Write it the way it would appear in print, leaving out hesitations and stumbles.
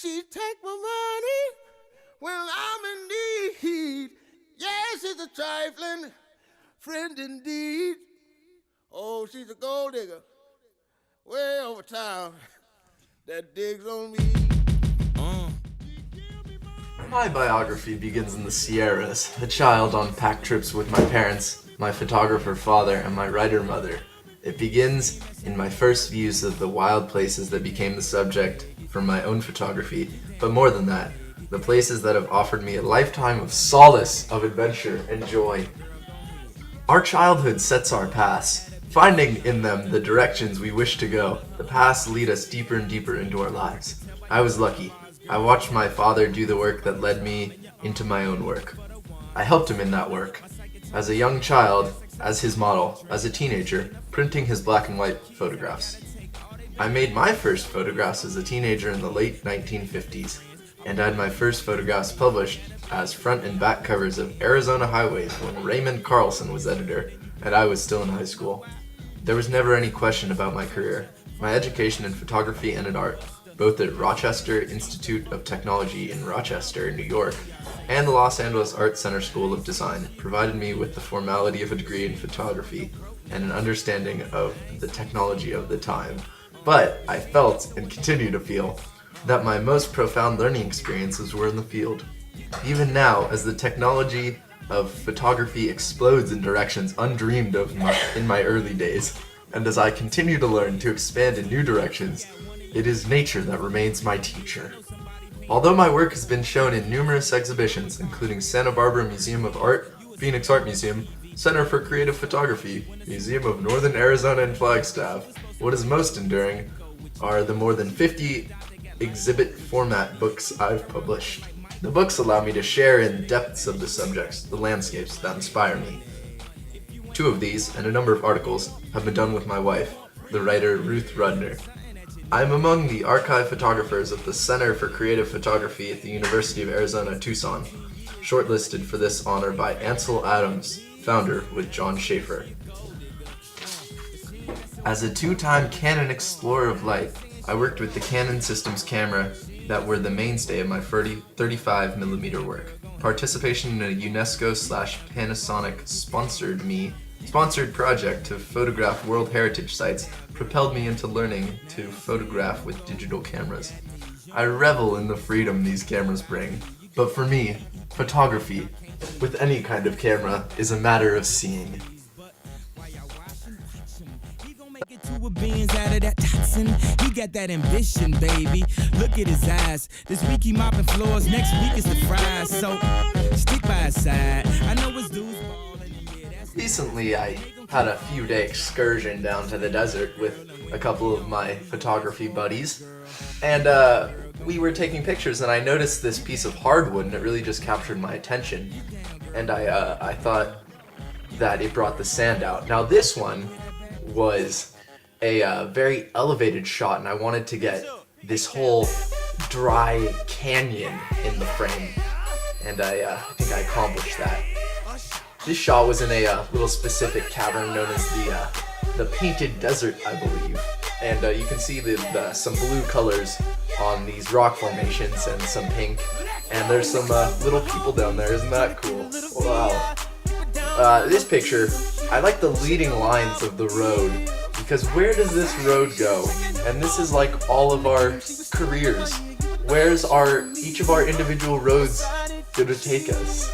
She take my money when I'm in need. Yes, she's a trifling friend indeed. Oh, she's a gold digger way over town that digs on me. My biography begins in the Sierras, a child on pack trips with my parents, my photographer father, and my writer mother. It begins in my first views of the wild places that became the subject for my own photography, but more than that, the places that have offered me a lifetime of solace, of adventure, and joy. Our childhood sets our paths, finding in them the directions we wish to go. The paths lead us deeper and deeper into our lives. I was lucky. I watched my father do the work that led me into my own work. I helped him in that work. As a young child, as his model, as a teenager, printing his black and white photographs. I made my first photographs as a teenager in the late 1950s, and had my first photographs published as front and back covers of Arizona Highways when Raymond Carlson was editor, and I was still in high school. There was never any question about my career. My education in photography and in art, both at Rochester Institute of Technology in Rochester, New York, and the Los Angeles Art Center School of Design, provided me with the formality of a degree in photography and an understanding of the technology of the time. But I felt, and continue to feel, that my most profound learning experiences were in the field. Even now, as the technology of photography explodes in directions undreamed of in my early days, and as I continue to learn to expand in new directions, it is nature that remains my teacher. Although my work has been shown in numerous exhibitions, including Santa Barbara Museum of Art, Phoenix Art Museum, Center for Creative Photography, Museum of Northern Arizona in Flagstaff, what is most enduring are the more than 50 exhibit format books I've published. The books allow me to share in depths of the subjects, the landscapes that inspire me. 2 of these, and a number of articles, have been done with my wife, the writer Ruth Rudner. I am among the archive photographers of the Center for Creative Photography at the University of Arizona, Tucson, shortlisted for this honor by Ansel Adams, founder with John Schaefer. As a 2-time Canon Explorer of Light, I worked with the Canon Systems camera that were the mainstay of my 35mm work. Participation in a UNESCO/Panasonic sponsored project to photograph World Heritage Sites propelled me into learning to photograph with digital cameras. I revel in the freedom these cameras bring, but for me, photography, with any kind of camera, is a matter of seeing. Two beans out of that toxin. He got that ambition, baby. Look at his eyes. This week he mopping floors. Next week is the fries. So stick by his side. I know his dudes ballin'. Recently, I had a few-day excursion down to the desert with a couple of my photography buddies, and we were taking pictures, and I noticed this piece of hardwood, and it really just captured my attention, and I thought that it brought the sand out. Now this one was a very elevated shot, and I wanted to get this whole dry canyon in the frame, and I think I accomplished that. This shot was in a little specific cavern known as the Painted Desert, I believe, and you can see some blue colors on these rock formations and some pink, and there's some little people down there. Isn't that cool? Wow. This picture, I like the leading lines of the road, because where does this road go? And this is like all of our careers. Where's each of our individual roads gonna take us?